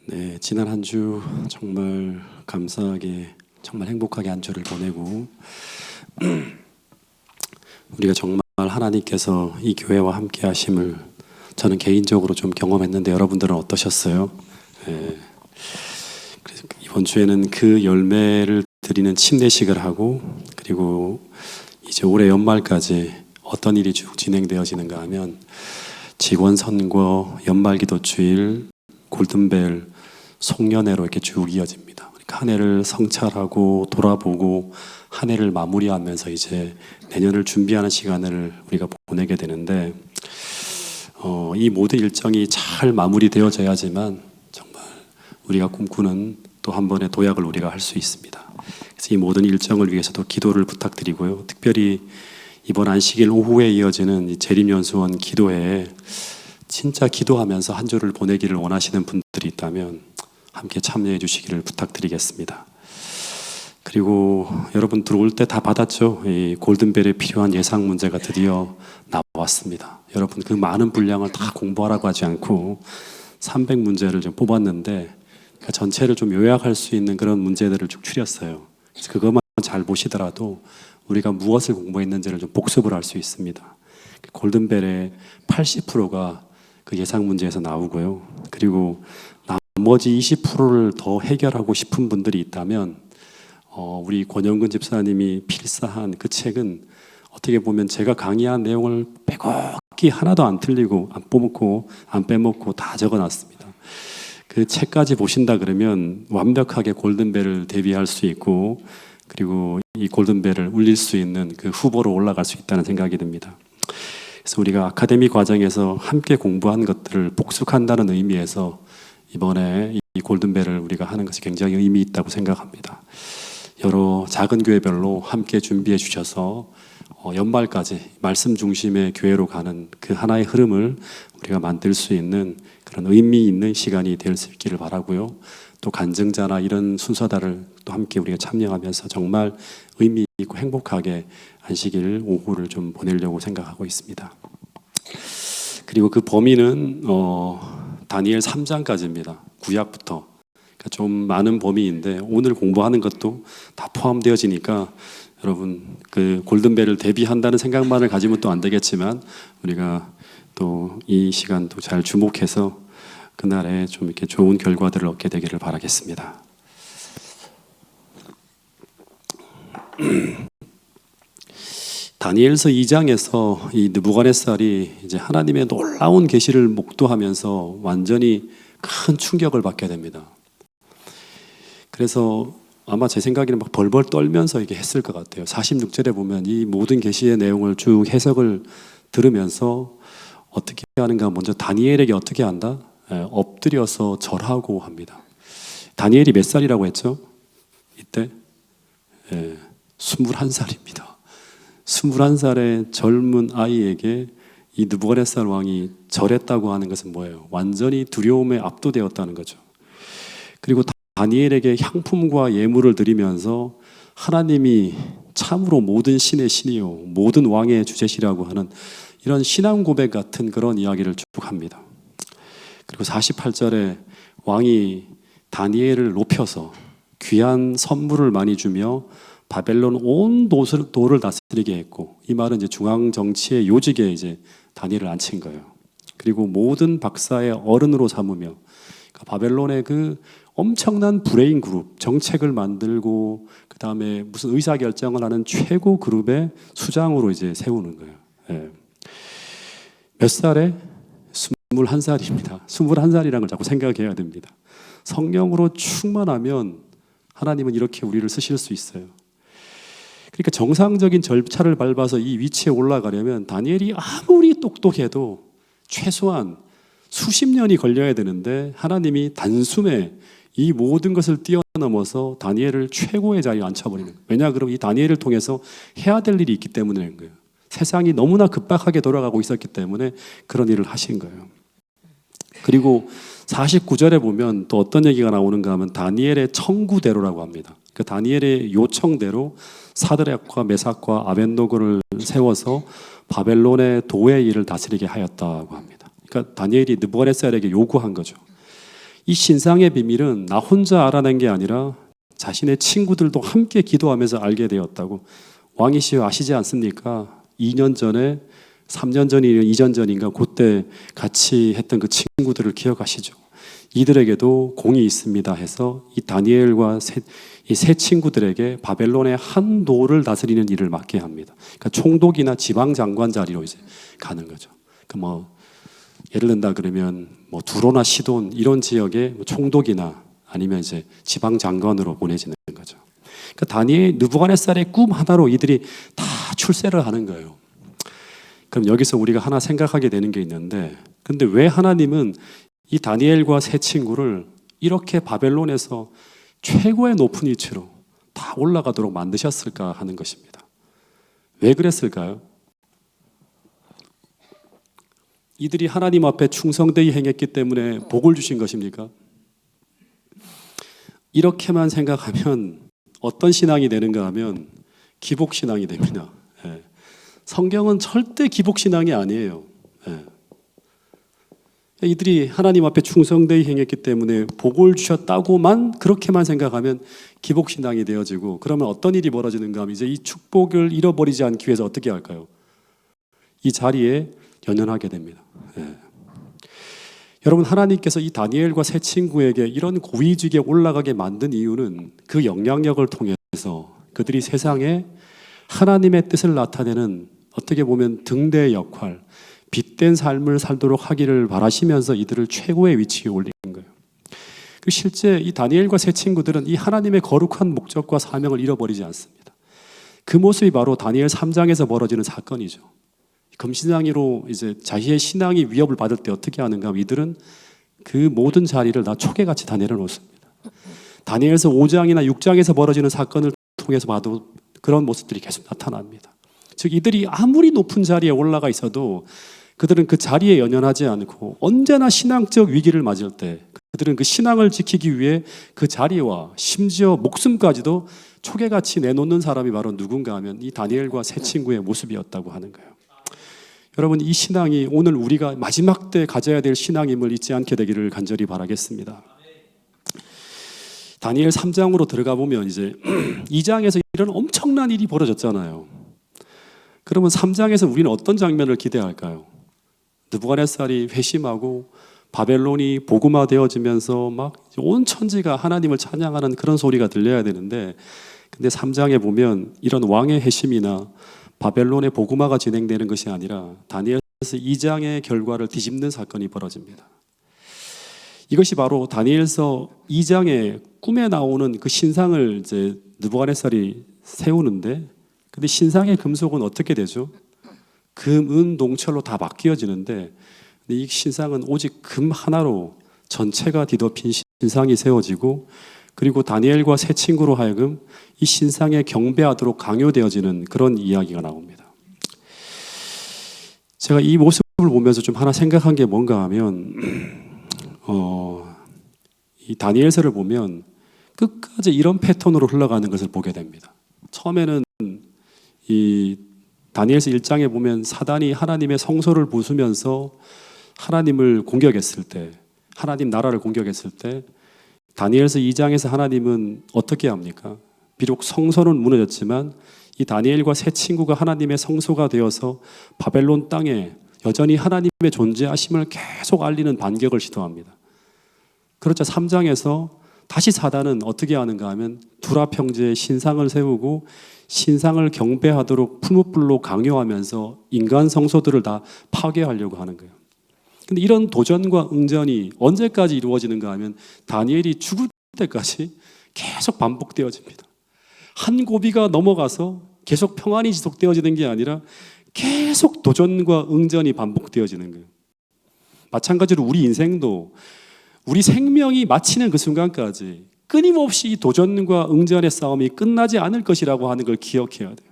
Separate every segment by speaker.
Speaker 1: 네, 지난 한 주 정말 감사하게, 정말 행복하게 한 주를 보내고 우리가 정말 하나님께서 이 교회와 함께 하심을 저는 개인적으로 좀 경험했는데 여러분들은 어떠셨어요? 네, 그래서 이번 주에는 그 열매를 드리는 침례식을 하고, 그리고 이제 올해 연말까지 어떤 일이 쭉 진행되어지는가 하면 직원 선거, 연말기도 주일, 골든벨, 송년회로 이렇게 쭉 이어집니다. 그러니까 한 해를 성찰하고 돌아보고 한 해를 마무리하면서 이제 내년을 준비하는 시간을 우리가 보내게 되는데, 이 모든 일정이 잘 마무리되어져야지만 정말 우리가 꿈꾸는 또 한 번의 도약을 우리가 할 수 있습니다. 그래서 이 모든 일정을 위해서도 기도를 부탁드리고요. 특별히 이번 안식일 오후에 이어지는 이 재림연수원 기도회에 진짜 기도하면서 한 주를 보내기를 원하시는 분들이 있다면 함께 참여해 주시기를 부탁드리겠습니다. 그리고 여러분 들어올 때 다 받았죠? 이 골든벨에 필요한 예상 문제가 드디어 나왔습니다. 여러분 그 많은 분량을 다 공부하라고 하지 않고 300문제를 좀 뽑았는데 그러니까 전체를 좀 요약할 수 있는 그런 문제들을 쭉 추렸어요. 그래서 그것만 잘 보시더라도 우리가 무엇을 공부했는지를 좀 복습을 할 수 있습니다. 골든벨의 80%가 그 예상 문제에서 나오고요. 그리고 나머지 20%를 더 해결하고 싶은 분들이 있다면 우리 권영근 집사님이 필사한 그 책은 어떻게 보면 제가 강의한 내용을 빼곡히 하나도 안 틀리고 안 빼먹고 다 적어놨습니다. 그 책까지 보신다 그러면 완벽하게 골든벨을 대비할 수 있고, 그리고 이 골든벨을 울릴 수 있는 그 후보로 올라갈 수 있다는 생각이 듭니다. 그래서 우리가 아카데미 과정에서 함께 공부한 것들을 복습한다는 의미에서 이번에 이 골든벨을 우리가 하는 것이 굉장히 의미 있다고 생각합니다. 여러 작은 교회별로 함께 준비해 주셔서 연말까지 말씀 중심의 교회로 가는 그 하나의 흐름을 우리가 만들 수 있는 그런 의미 있는 시간이 될 수 있기를 바라고요. 또 간증자나 이런 순서다를 또 함께 우리가 참여하면서 정말 의미 있고 행복하게 안식일 오후를 좀 보내려고 생각하고 있습니다. 그리고 그 범위는 다니엘 3장까지입니다. 구약부터. 그러니까 좀 많은 범위인데 오늘 공부하는 것도 다 포함되어지니까 여러분 그 골든벨을 대비한다는 생각만을 가지면 또 안 되겠지만 우리가 또 이 시간도 잘 주목해서 그날에 좀 이렇게 좋은 결과들을 얻게 되기를 바라겠습니다. 다니엘서 2장에서 이 느부갓네살이 이제 하나님의 놀라운 계시를 목도하면서 완전히 큰 충격을 받게 됩니다. 그래서 아마 제 생각에는 막 벌벌 떨면서 이게 했을 것 같아요. 46절에 보면 이 모든 계시의 내용을 쭉 해석을 들으면서 어떻게 하는가, 먼저 다니엘에게 어떻게 한다? 엎드려서 절하고 합니다. 다니엘이 몇 살이라고 했죠? 이때 21살입니다. 21살의 젊은 아이에게 이 느부갓네살 왕이 절했다고 하는 것은 뭐예요? 완전히 두려움에 압도되었다는 거죠. 그리고 다니엘에게 향품과 예물을 드리면서 하나님이 참으로 모든 신의 신이요 모든 왕의 주제시라고 하는 이런 신앙 고백 같은 그런 이야기를 쭉 합니다. 그리고 48절에 왕이 다니엘을 높여서 귀한 선물을 많이 주며 바벨론 온 도를 다스리게 했고, 이 말은 이제 중앙 정치의 요직에 이제 다니엘을 앉힌 거예요. 그리고 모든 박사의 어른으로 삼으며, 그러니까 바벨론의 그 엄청난 브레인 그룹, 정책을 만들고 그 다음에 무슨 의사 결정을 하는 최고 그룹의 수장으로 이제 세우는 거예요. 몇 살에? 21살입니다. 21살이라는 걸 자꾸 생각해야 됩니다. 성령으로 충만하면 하나님은 이렇게 우리를 쓰실 수 있어요. 그러니까 정상적인 절차를 밟아서 이 위치에 올라가려면 다니엘이 아무리 똑똑해도 최소한 수십 년이 걸려야 되는데 하나님이 단숨에 이 모든 것을 뛰어넘어서 다니엘을 최고의 자리에 앉혀버리는 거예요. 왜냐 그러면 이 다니엘을 통해서 해야 될 일이 있기 때문인 거예요. 세상이 너무나 급박하게 돌아가고 있었기 때문에 그런 일을 하신 거예요. 그리고 49절에 보면 또 어떤 얘기가 나오는가 하면 다니엘의 청구대로라고 합니다. 그 다니엘의 요청대로 사드락과 메삭과 아벳노고를 세워서 바벨론의 도의 일을 다스리게 하였다고 합니다. 그러니까 다니엘이 느부갓네살에게 요구한 거죠. 이 신상의 비밀은 나 혼자 알아낸 게 아니라 자신의 친구들도 함께 기도하면서 알게 되었다고. 왕이시여 아시지 않습니까? 2년 전에 3년 전이나 2년 전인가 그때 같이 했던 그 친구들을 기억하시죠? 이들에게도 공이 있습니다 해서 이 다니엘과 이 세 친구들에게 바벨론의 한 도를 다스리는 일을 맡게 합니다. 그러니까 총독이나 지방 장관 자리로 이제 가는 거죠. 그러니까 뭐 예를 든다 그러면 뭐 두로나 시돈 이런 지역의 총독이나 아니면 이제 지방 장관으로 보내지는 거죠. 그러니까 다니엘 느부갓네살의 꿈 하나로 이들이 다 출세를 하는 거예요. 그럼 여기서 우리가 하나 생각하게 되는 게 있는데, 근데 왜 하나님은 이 다니엘과 세 친구를 이렇게 바벨론에서 최고의 높은 위치로 다 올라가도록 만드셨을까 하는 것입니다. 왜 그랬을까요? 이들이 하나님 앞에 충성되이 행했기 때문에 복을 주신 것입니까? 이렇게만 생각하면 어떤 신앙이 되는가 하면 기복신앙이 됩니다. 예. 성경은 절대 기복신앙이 아니에요. 예. 이들이 하나님 앞에 충성되이 행했기 때문에 복을 주셨다고만 그렇게만 생각하면 기복신앙이 되어지고, 그러면 어떤 일이 벌어지는가 하면 이제 이 축복을 잃어버리지 않기 위해서 어떻게 할까요? 이 자리에 연연하게 됩니다. 예. 여러분, 하나님께서 이 다니엘과 세 친구에게 이런 고위직에 올라가게 만든 이유는 그 영향력을 통해서 그들이 세상에 하나님의 뜻을 나타내는 어떻게 보면 등대의 역할, 빛된 삶을 살도록 하기를 바라시면서 이들을 최고의 위치에 올린 거예요. 실제 이 다니엘과 세 친구들은 이 하나님의 거룩한 목적과 사명을 잃어버리지 않습니다. 그 모습이 바로 다니엘 3장에서 벌어지는 사건이죠. 금신상이로 이제 자기의 신앙이 위협을 받을 때 어떻게 하는가 하면 이들은 그 모든 자리를 다 초계같이 다 내려놓습니다. 다니엘서 5장이나 6장에서 벌어지는 사건을 통해서 봐도 그런 모습들이 계속 나타납니다. 즉 이들이 아무리 높은 자리에 올라가 있어도 그들은 그 자리에 연연하지 않고 언제나 신앙적 위기를 맞을 때 그들은 그 신앙을 지키기 위해 그 자리와 심지어 목숨까지도 초계같이 내놓는 사람이 바로 누군가 하면 이 다니엘과 세 친구의 모습이었다고 하는 거예요. 여러분, 이 신앙이 오늘 우리가 마지막 때 가져야 될 신앙임을 잊지 않게 되기를 간절히 바라겠습니다. 다니엘 3장으로 들어가 보면 이제 2장에서 이런 엄청난 일이 벌어졌잖아요. 그러면 3장에서 우리는 어떤 장면을 기대할까요? 느부갓네살이 회심하고 바벨론이 복음화되어지면서 막 온 천지가 하나님을 찬양하는 그런 소리가 들려야 되는데, 근데 3장에 보면 이런 왕의 회심이나 바벨론의 복음화가 진행되는 것이 아니라 다니엘서 2장의 결과를 뒤집는 사건이 벌어집니다. 이것이 바로 다니엘서 2장의 꿈에 나오는 그 신상을 이제 느부갓네살이 세우는데, 근데 신상의 금속은 어떻게 되죠? 금, 은, 동철로 다 바뀌어지는데, 이 신상은 오직 금 하나로 전체가 뒤덮인 신상이 세워지고, 그리고 다니엘과 세 친구로 하여금 이 신상에 경배하도록 강요되어지는 그런 이야기가 나옵니다. 제가 이 모습을 보면서 좀 하나 생각한 게 뭔가 하면 이 다니엘서를 보면 끝까지 이런 패턴으로 흘러가는 것을 보게 됩니다. 처음에는 이 다니엘서 1장에 보면 사단이 하나님의 성소를 부수면서 하나님을 공격했을 때, 하나님 나라를 공격했을 때 다니엘서 2장에서 하나님은 어떻게 합니까? 비록 성소는 무너졌지만 이 다니엘과 세 친구가 하나님의 성소가 되어서 바벨론 땅에 여전히 하나님의 존재하심을 계속 알리는 반격을 시도합니다. 그렇죠. 3장에서 다시 사단은 어떻게 하는가 하면 두랍 형제의 신상을 세우고 신상을 경배하도록 풀무불로 강요하면서 인간 성소들을 다 파괴하려고 하는 거예요. 근데 이런 도전과 응전이 언제까지 이루어지는가 하면 다니엘이 죽을 때까지 계속 반복되어집니다. 한 고비가 넘어가서 계속 평안이 지속되어지는 게 아니라 계속 도전과 응전이 반복되어지는 거예요. 마찬가지로 우리 인생도 우리 생명이 마치는 그 순간까지 끊임없이 이 도전과 응전의 싸움이 끝나지 않을 것이라고 하는 걸 기억해야 돼요.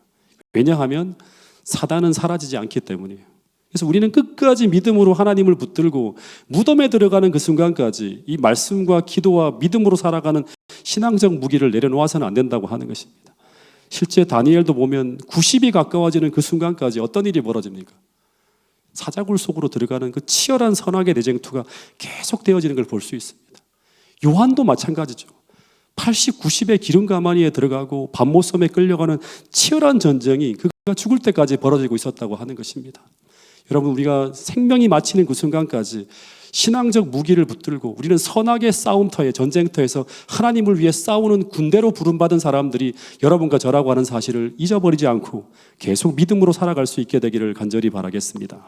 Speaker 1: 왜냐하면 사단은 사라지지 않기 때문이에요. 그래서 우리는 끝까지 믿음으로 하나님을 붙들고 무덤에 들어가는 그 순간까지 이 말씀과 기도와 믿음으로 살아가는 신앙적 무기를 내려놓아서는 안 된다고 하는 것입니다. 실제 다니엘도 보면 90이 가까워지는 그 순간까지 어떤 일이 벌어집니까? 사자굴 속으로 들어가는 그 치열한 선악의 내쟁투가 계속 되어지는 걸 볼 수 있습니다. 요한도 마찬가지죠. 80, 90의 기름 가마니에 들어가고 밤모섬에 끌려가는 치열한 전쟁이 그가 죽을 때까지 벌어지고 있었다고 하는 것입니다. 여러분, 우리가 생명이 마치는 그 순간까지 신앙적 무기를 붙들고 우리는 선악의 싸움터에, 전쟁터에서 하나님을 위해 싸우는 군대로 부름받은 사람들이 여러분과 저라고 하는 사실을 잊어버리지 않고 계속 믿음으로 살아갈 수 있게 되기를 간절히 바라겠습니다.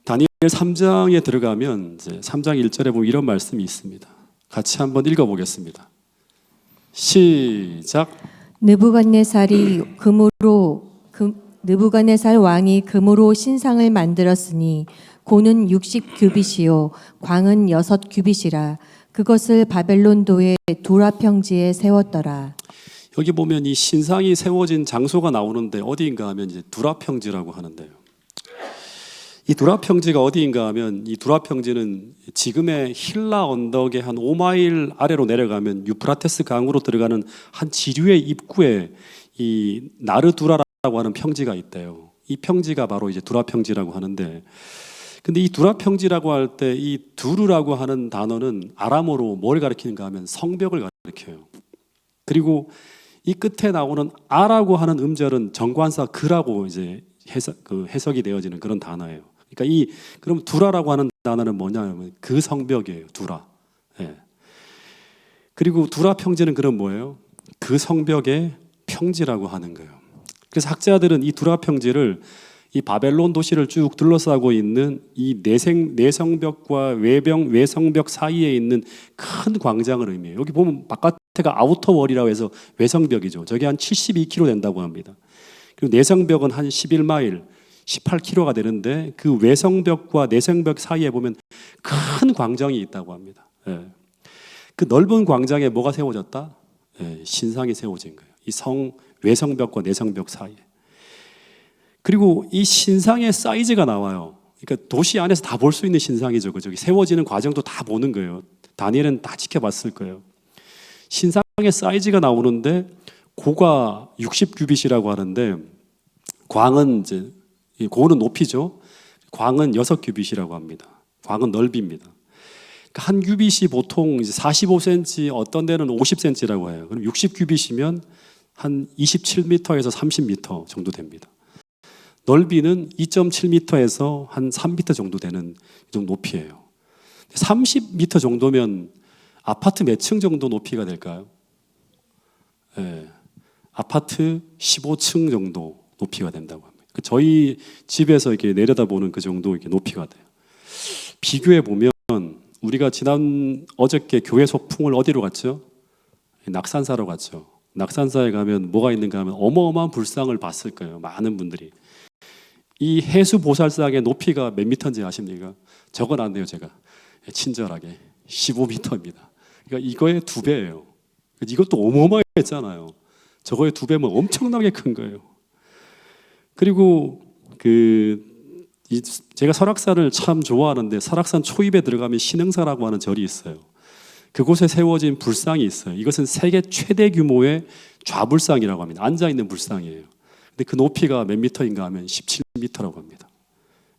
Speaker 1: 다니엘 3장에 들어가면 이제 3장 1절에 보면 이런 말씀이 있습니다. 같이 한번 읽어보겠습니다. 시작.
Speaker 2: 느부갓네살 왕이 금으로 신상을 만들었으니 고는 60규빗이요 광은 6규빗이라. 그것을 바벨론도의 두라 평지에 세웠더라.
Speaker 1: 여기 보면 이 신상이 세워진 장소가 나오는데 어디인가 하면 이제 두라 평지라고 하는데요. 이 두라 평지가 어디인가 하면 이 두라 평지는 지금의 힐라 언덕의 한 5마일 아래로 내려가면 유프라테스 강으로 들어가는 한 지류의 입구에 이 나르두라라고 하는 평지가 있대요. 이 평지가 바로 이제 두라 평지라고 하는데, 근데 이 두라 평지라고 할 때 이 두르라고 하는 단어는 아람어로 뭘 가리키는가 하면 성벽을 가리켜요. 그리고 이 끝에 나오는 아라고 하는 음절은 정관사 그라고 이제 해석이 되어지는 그런 단어예요. 그러니까 그럼 두라라고 하는 단어는 뭐냐면 그 성벽이에요. 두라. 예. 그리고 두라 평지는 그럼 뭐예요? 그 성벽의 평지라고 하는 거예요. 그래서 학자들은 이 두라 평지를 이 바벨론 도시를 쭉 둘러싸고 있는 이 내성벽과 외성벽 사이에 있는 큰 광장을 의미해요. 여기 보면 바깥에가 아우터월이라고 해서 외성벽이죠. 저게 한 72km 된다고 합니다. 그리고 내성벽은 한 11마일, 18km가 되는데 그 외성벽과 내성벽 사이에 보면 큰 광장이 있다고 합니다. 예. 그 넓은 광장에 뭐가 세워졌다? 예, 신상이 세워진 거예요. 이 외성벽과 내성벽 사이에. 그리고 이 신상의 사이즈가 나와요. 그러니까 도시 안에서 다 볼 수 있는 신상이죠. 저기 세워지는 과정도 다 보는 거예요. 다니엘은 다 지켜봤을 거예요. 신상의 사이즈가 나오는데 고가 60규빗이라고 하는데 광은 이제 고는 높이죠. 광은 6규빗이라고 합니다. 광은 넓이입니다. 그러니까 한 규빗이 보통 이제 45cm, 어떤 데는 50cm라고 해요. 그럼 60규빗이면 한 27m에서 30m 정도 됩니다. 넓이는 2.7m에서 한 3m 정도 되는 이 정도 높이예요. 30m 정도면 아파트 몇 층 정도 높이가 될까요? 네. 아파트 15층 정도 높이가 된다고 합니다. 저희 집에서 이렇게 내려다보는 그 정도 이렇게 높이가 돼요. 비교해 보면 우리가 어저께 교회 소풍을 어디로 갔죠? 낙산사로 갔죠. 낙산사에 가면 뭐가 있는가 하면 어마어마한 불상을 봤을 거예요. 많은 분들이. 이 해수보살상의 높이가 몇 미터인지 아십니까? 적어놨네요, 제가. 친절하게. 15m입니다. 그러니까 이거의 2배예요. 이것도 어마어마했잖아요. 저거의 2배면 엄청나게 큰 거예요. 그리고 제가 설악산을 참 좋아하는데 설악산 초입에 들어가면 신흥사라고 하는 절이 있어요. 그곳에 세워진 불상이 있어요. 이것은 세계 최대 규모의 좌불상이라고 합니다. 앉아있는 불상이에요. 근데 그 높이가 몇 미터인가 하면 17m라고 합니다.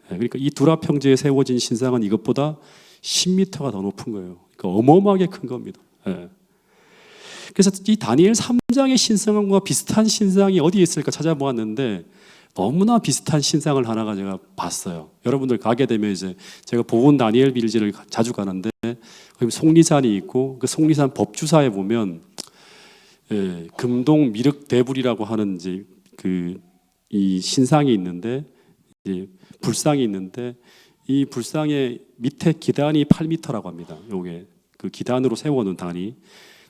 Speaker 1: 그러니까 이 두라 평지에 세워진 신상은 이것보다 10m가 더 높은 거예요. 그러니까 어마어마하게 큰 겁니다. 그래서 이 다니엘 3장의 신상과 비슷한 신상이 어디에 있을까 찾아보았는데 너무나 비슷한 신상을 하나가 제가 봤어요. 여러분들 가게 되면 이제 제가 보은 다니엘 빌지를 자주 가는데 거기 속리산이 있고 그 속리산 법주사에 보면 금동 미륵대불이라고 하는 이제 이 신상이 있는데 이제 불상이 있는데 이 불상의 밑에 기단이 8m라고 합니다. 요게 그 기단으로 세워놓은 단이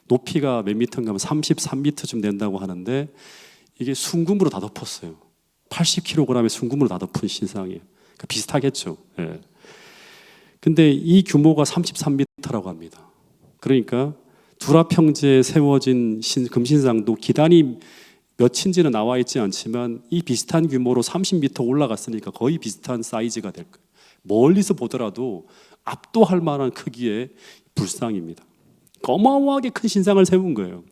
Speaker 1: 높이가 몇 미터인가 하면 33m쯤 된다고 하는데 이게 순금으로 다 덮었어요. 80kg의 순금으로 다 덮은 신상이에요. 그러니까 비슷하겠죠. 예. 근데 이 규모가 33m라고 합니다. 그러니까 두라 평지에 세워진 금신상도 기단이 몇인지는 나와 있지 않지만 이 비슷한 규모로 30m 올라갔으니까 거의 비슷한 사이즈가 될 거예요. 멀리서 보더라도 압도할 만한 크기의 불상입니다. 어마어마하게 큰 신상을 세운 거예요.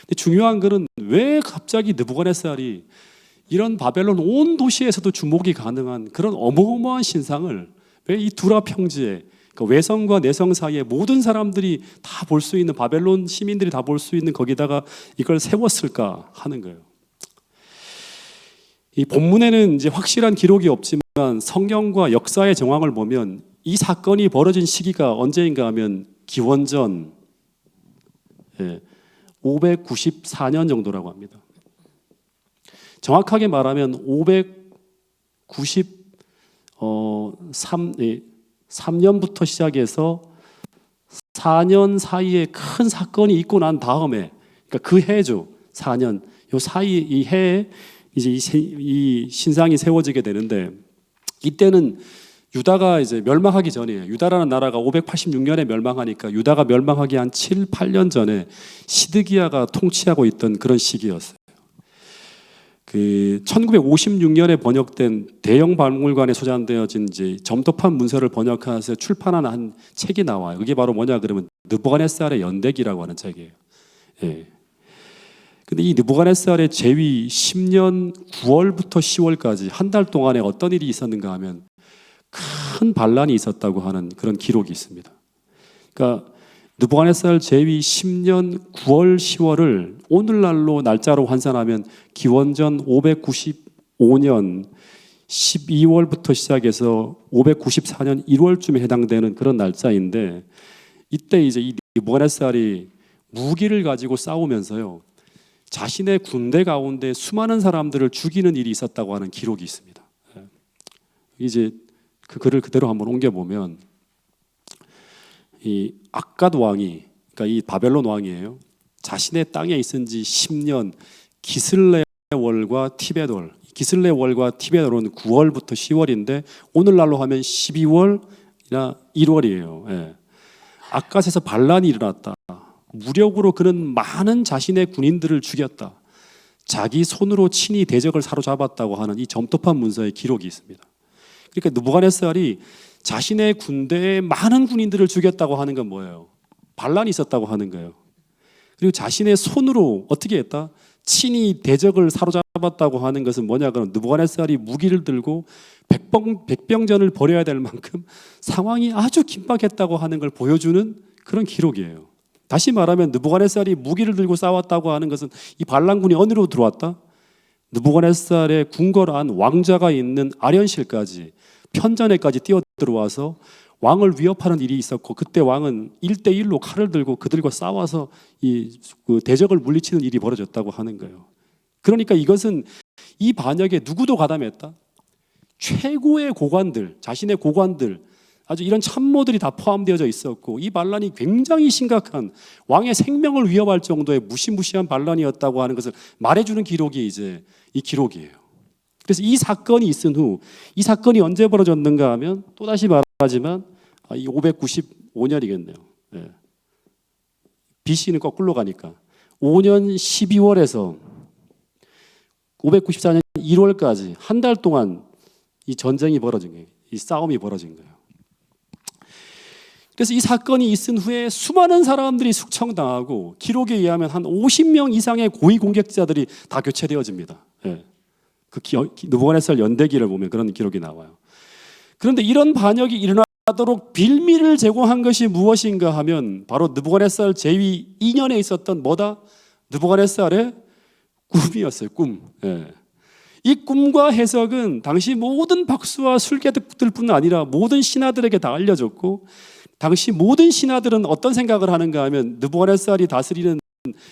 Speaker 1: 근데 중요한 것은 왜 갑자기 느부갓네살이 이런 바벨론 온 도시에서도 주목이 가능한 그런 어마어마한 신상을 왜 이 두라 평지에 그러니까 외성과 내성 사이에 모든 사람들이 다 볼 수 있는, 바벨론 시민들이 다 볼 수 있는 거기다가 이걸 세웠을까 하는 거예요. 이 본문에는 이제 확실한 기록이 없지만 성경과 역사의 정황을 보면 이 사건이 벌어진 시기가 언제인가 하면 기원전 594년 정도라고 합니다. 정확하게 말하면 593년부터 시작해서 4년 사이에 큰 사건이 있고 난 다음에, 그러니까 그 해죠. 4년. 요 사이 이 해에 이제 이 신상이 세워지게 되는데, 이때는 유다가 이제 멸망하기 전이에요. 유다라는 나라가 586년에 멸망하니까 유다가 멸망하기 한 7, 8년 전에 시드기야가 통치하고 있던 그런 시기였어요. 그 1956년에 번역된 대영 박물관에 소장되어진 이제 점토판 문서를 번역해서 출판한 한 책이 나와요. 그게 바로 뭐냐 그러면 느부갓네살의 연대기라고 하는 책이에요. 예. 근데 이 느부갓네살의 재위 10년 9월부터 10월까지 한 달 동안에 어떤 일이 있었는가 하면 큰 반란이 있었다고 하는 그런 기록이 있습니다. 그러니까 느부갓네살 재위 10년 9월 10월을 오늘날로 날짜로 환산하면 기원전 595년 12월부터 시작해서 594년 1월쯤에 해당되는 그런 날짜인데, 이때 이제 이 느부갓네살이 무기를 가지고 싸우면서요 자신의 군대 가운데 수많은 사람들을 죽이는 일이 있었다고 하는 기록이 있습니다. 이제 그 글을 그대로 한번 옮겨보면 이 악갓 왕이, 그러니까 이 바벨론 왕이에요. 자신의 땅에 있은 지 10년 기슬레월과 티베돌, 기슬레월과 티베돌은 9월부터 10월인데 오늘날로 하면 12월이나 1월이에요. 예. 악갓에서 반란이 일어났다. 무력으로 그는 많은 자신의 군인들을 죽였다. 자기 손으로 친히 대적을 사로잡았다고 하는 이 점토판 문서의 기록이 있습니다. 그러니까 느부갓네살이 자신의 군대에 많은 군인들을 죽였다고 하는 건 뭐예요? 반란이 있었다고 하는 거예요. 그리고 자신의 손으로 어떻게 했다? 친히 대적을 사로잡았다고 하는 것은 뭐냐 그러면 느부갓네살이 무기를 들고 백병전을 벌여야 될 만큼 상황이 아주 긴박했다고 하는 걸 보여주는 그런 기록이에요. 다시 말하면 느부갓네살이 무기를 들고 싸웠다고 하는 것은 이 반란군이 어디로 들어왔다? 느부갓네살의 궁궐안 왕자가 있는 아련실까지, 편전에까지 뛰어들어와서 왕을 위협하는 일이 있었고, 그때 왕은 1대1로 칼을 들고 그들과 싸워서 그 대적을 물리치는 일이 벌어졌다고 하는 거예요. 그러니까 이것은 이 반역에 누구도 가담했다? 최고의 고관들, 자신의 고관들, 아주 이런 참모들이 다 포함되어져 있었고, 이 반란이 굉장히 심각한, 왕의 생명을 위협할 정도의 무시무시한 반란이었다고 하는 것을 말해주는 기록이 이제 이 기록이에요. 그래서 이 사건이 있은 후, 이 사건이 언제 벌어졌는가 하면 또다시 말하지만 이 595년이겠네요. 네. BC는 거꾸로 가니까 5년 12월에서 594년 1월까지 한 달 동안 이 전쟁이 벌어진 거예요. 이 싸움이 벌어진 거예요. 그래서 이 사건이 있은 후에 수많은 사람들이 숙청당하고, 기록에 의하면 한 50명 이상의 고위 공격자들이 다 교체되어집니다. 예. 그 느부갓네살 연대기를 보면 그런 기록이 나와요. 그런데 이런 반역이 일어나도록 빌미를 제공한 것이 무엇인가 하면 바로 느부갓네살 재위 2년에 있었던 뭐다? 느부갓네살의 꿈이었어요. 꿈. 예. 이 꿈과 해석은 당시 모든 박수와 술객들뿐 아니라 모든 신하들에게 다 알려졌고, 당시 모든 신하들은 어떤 생각을 하는가 하면 느부갓네살이 다스리는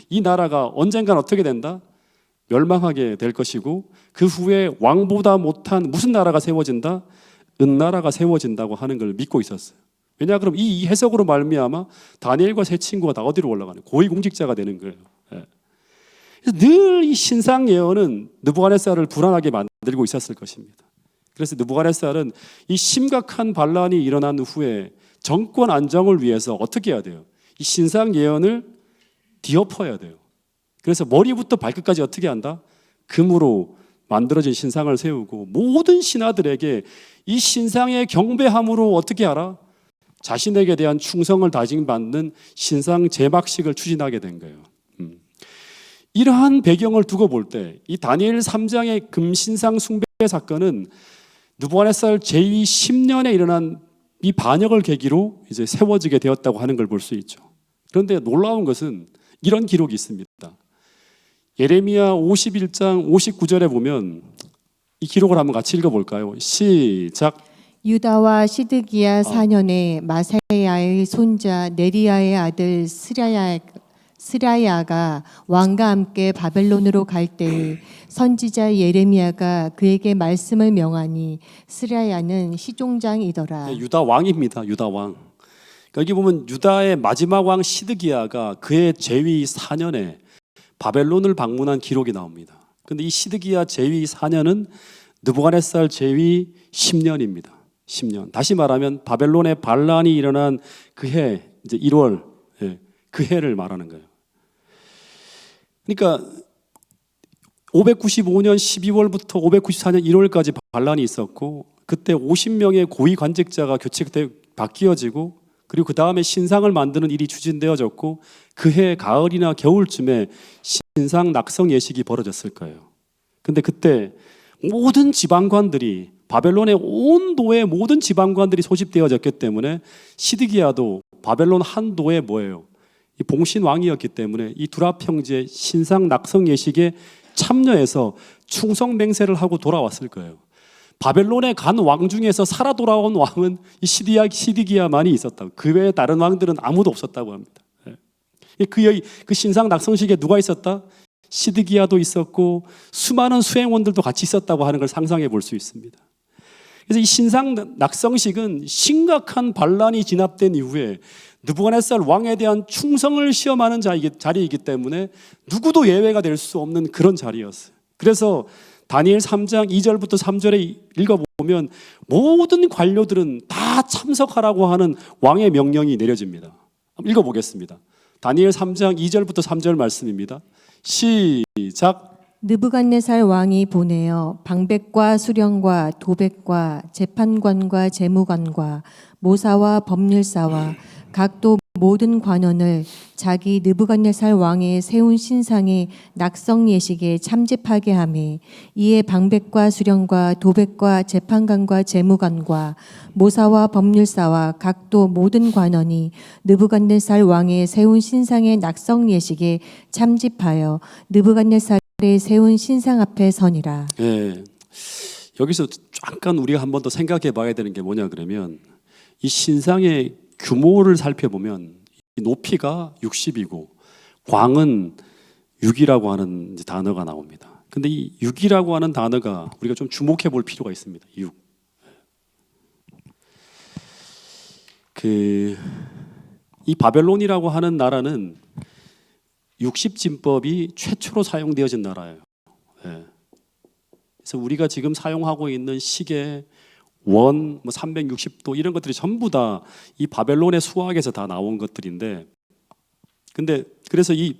Speaker 1: 이 나라가 언젠간 어떻게 된다? 멸망하게 될 것이고, 그 후에 왕보다 못한 무슨 나라가 세워진다? 은나라가 세워진다고 하는 걸 믿고 있었어요. 왜냐 그럼 이 해석으로 말미암아 다니엘과 세 친구가 다 어디로 올라가는? 고위공직자가 되는 거예요. 예. 늘 이 신상 예언은 느부갓네살을 불안하게 만들고 있었을 것입니다. 그래서 느부갓네살은 이 심각한 반란이 일어난 후에 정권 안정을 위해서 어떻게 해야 돼요? 이 신상 예언을 뒤엎어야 돼요. 그래서 머리부터 발끝까지 어떻게 한다? 금으로 만들어진 신상을 세우고 모든 신하들에게 이 신상의 경배함으로 어떻게 하라? 자신에게 대한 충성을 다짐받는 신상 제막식을 추진하게 된 거예요. 이러한 배경을 두고 볼 때 이 다니엘 3장의 금신상 숭배 사건은 느부갓네살 재위 10년에 일어난 이 반역을 계기로 이제 세워지게 되었다고 하는 걸 볼 수 있죠. 그런데 놀라운 것은 이런 기록이 있습니다. 예레미야 51장 59절에 보면 이 기록을 한번 같이 읽어볼까요? 시작.
Speaker 2: 유다와 시드기야 4년에 마사야의 손자 네리야의 아들 스라야가 왕과 함께 바벨론으로 갈 때에 선지자 예레미야가 그에게 말씀을 명하니 스라야는 시종장이더라.
Speaker 1: 네, 유다 왕입니다. 유다 왕. 그러니까 여기 보면 유다의 마지막 왕 시드기야가 그의 재위 4년에 바벨론을 방문한 기록이 나옵니다. 그런데 이 시드기야 재위 4년은 느부갓네살 재위 10년입니다. 10년. 다시 말하면 바벨론의 반란이 일어난 그 해, 이제 1월, 그 해를 말하는 거예요. 그러니까 595년 12월부터 594년 1월까지 반란이 있었고, 그때 50명의 고위 관직자가 바뀌어지고, 그리고 그 다음에 신상을 만드는 일이 추진되어졌고, 그해 가을이나 겨울쯤에 신상 낙성 예식이 벌어졌을 거예요. 근데 그때 모든 지방관들이, 바벨론의 온 도의 모든 지방관들이 소집되어졌기 때문에 시드기야도 바벨론 한 도의 뭐예요? 이 봉신 왕이었기 때문에 이 두랍 형제의 신상 낙성 예식에 참여해서 충성 맹세를 하고 돌아왔을 거예요. 바벨론에 간 왕 중에서 살아 돌아온 왕은 이 시드기야만이 있었다고. 그 외에 다른 왕들은 아무도 없었다고 합니다. 그 신상 낙성식에 누가 있었다? 시드기야도 있었고 수많은 수행원들도 같이 있었다고 하는 걸 상상해 볼 수 있습니다. 그래서 이 신상 낙성식은 심각한 반란이 진압된 이후에 느부갓네살 왕에 대한 충성을 시험하는 자리이기 때문에 누구도 예외가 될 수 없는 그런 자리였어요. 그래서 다니엘 3장 2절부터 3절에 읽어보면 모든 관료들은 다 참석하라고 하는 왕의 명령이 내려집니다. 한번 읽어보겠습니다. 다니엘 3장 2절부터 3절 말씀입니다. 시작.
Speaker 2: 느부갓네살 왕이 보내어 방백과 수령과 도백과 재판관과 재무관과 모사와 법률사와 각도 모든 관원을 자기 느부갓네살 왕의 세운 신상의 낙성 예식에 참집하게 하매 이에 방백과 수령과 도백과 재판관과 재무관과 모사와 법률사와 각도 모든 관원이 느부갓네살 왕의 세운 신상의 낙성 예식에 참집하여 느부갓네살의 세운 신상 앞에 서니라.
Speaker 1: 네. 여기서 잠깐 우리가 한 번 더 생각해 봐야 되는 게 뭐냐 그러면 이 신상의 규모를 살펴보면 높이가 60이고 광은 6이라고 하는 단어가 나옵니다. 근데 이 6이라고 하는 단어가 우리가 좀 주목해 볼 필요가 있습니다. 6. 이 바벨론이라고 하는 나라는 60진법이 최초로 사용되어진 나라예요. 그래서 우리가 지금 사용하고 있는 시계, 원, 360도 이런 것들이 전부 다 이 바벨론의 수학에서 다 나온 것들인데, 근데 그래서 이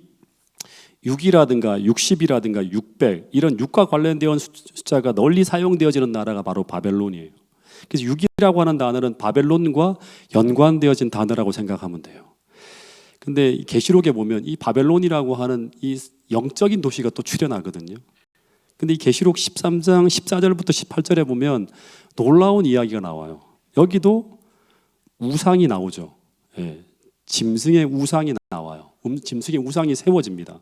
Speaker 1: 6이라든가 60이라든가 600 이런 6과 관련된 숫자가 널리 사용되어지는 나라가 바로 바벨론이에요. 그래서 6이라고 하는 단어는 바벨론과 연관되어진 단어라고 생각하면 돼요. 근데 계시록에 보면 이 바벨론이라고 하는 이 영적인 도시가 또 출현하거든요. 근데 이 계시록 13장 14절부터 18절에 보면 놀라운 이야기가 나와요. 여기도 우상이 나오죠. 짐승의 우상이 나와요. 짐승의 우상이 세워집니다.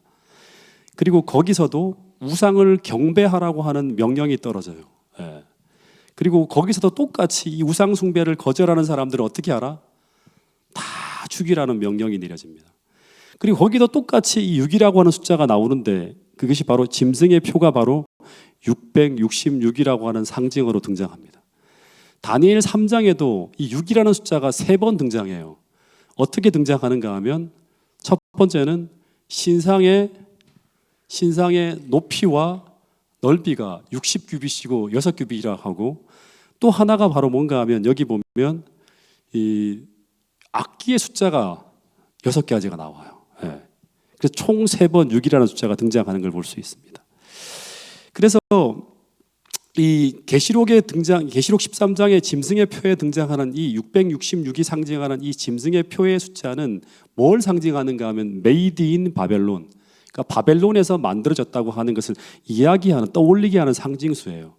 Speaker 1: 그리고 거기서도 우상을 경배하라고 하는 명령이 떨어져요. 그리고 거기서도 똑같이 이 우상 숭배를 거절하는 사람들은 어떻게 알아? 다 죽이라는 명령이 내려집니다. 그리고 거기도 똑같이 이 6이라고 하는 숫자가 나오는데 그것이 바로 짐승의 표가 바로 666이라고 하는 상징으로 등장합니다. 다니엘 3장에도 이 6이라는 숫자가 3번 등장해요. 어떻게 등장하는가 하면 첫 번째는 신상의 높이와 넓이가 60규빗이고 6규빗이라고 하고, 또 하나가 바로 뭔가 하면 여기 보면 이 악기의 숫자가 6가지가 나와요. 그래서 총 3번 6이라는 숫자가 등장하는 걸 볼 수 있습니다. 그래서 이 계시록 13장의 짐승의 표에 등장하는 이 666이 상징하는 이 짐승의 표의 숫자는 뭘 상징하는가 하면 메이드 인 바벨론, 그러니까 바벨론에서 만들어졌다고 하는 것을 이야기하는, 떠올리게 하는 상징수예요.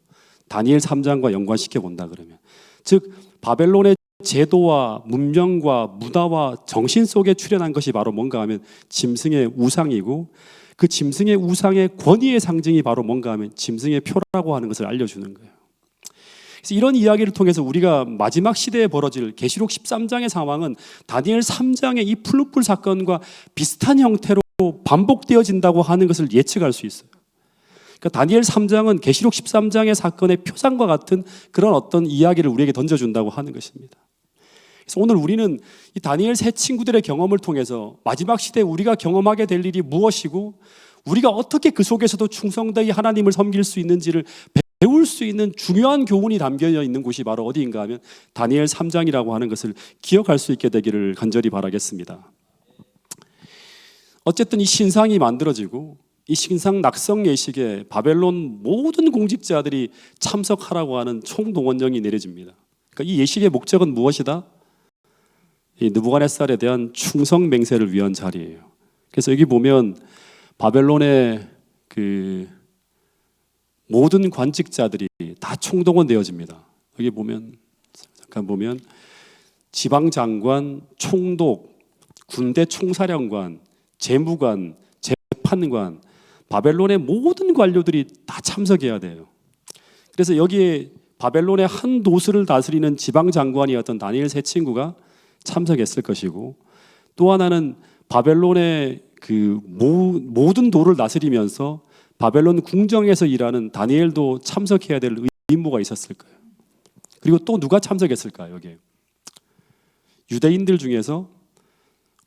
Speaker 1: 다니엘 3장과 연관시켜 본다 그러면, 즉 바벨론의 제도와 문명과 문화와 정신 속에 출현한 것이 바로 뭔가 하면 짐승의 우상이고, 그 짐승의 우상의 권위의 상징이 바로 뭔가 하면 짐승의 표라고 하는 것을 알려주는 거예요. 그래서 이런 이야기를 통해서 우리가 마지막 시대에 벌어질 계시록 13장의 상황은 다니엘 3장의 이 풀무불 사건과 비슷한 형태로 반복되어진다고 하는 것을 예측할 수 있어요. 그러니까 다니엘 3장은 계시록 13장의 사건의 표상과 같은 그런 어떤 이야기를 우리에게 던져준다고 하는 것입니다. 그래서 오늘 우리는 이 다니엘 세 친구들의 경험을 통해서 마지막 시대에 우리가 경험하게 될 일이 무엇이고, 우리가 어떻게 그 속에서도 충성되이 하나님을 섬길 수 있는지를 배울 수 있는 중요한 교훈이 담겨 있는 곳이 바로 어디인가 하면 다니엘 3장이라고 하는 것을 기억할 수 있게 되기를 간절히 바라겠습니다. 어쨌든 이 신상이 만들어지고 이 신상 낙성 예식에 바벨론 모든 공직자들이 참석하라고 하는 총동원령이 내려집니다. 그러니까 이 예식의 목적은 무엇이다? 이 느부갓네살에 대한 충성 맹세를 위한 자리예요. 그래서 여기 보면 바벨론의 그 모든 관직자들이 다 총동원되어집니다. 여기 보면 잠깐 보면 지방장관, 총독, 군대 총사령관, 재무관, 재판관, 바벨론의 모든 관료들이 다 참석해야 돼요. 그래서 여기에 바벨론의 한 도시를 다스리는 지방장관이었던 다니엘 세 친구가 참석했을 것이고, 또 하나는 바벨론의 그 모든 도를 다스리면서 바벨론 궁정에서 일하는 다니엘도 참석해야 될 의무가 있었을 거예요. 그리고 또 누가 참석했을까요? 여기에 유대인들 중에서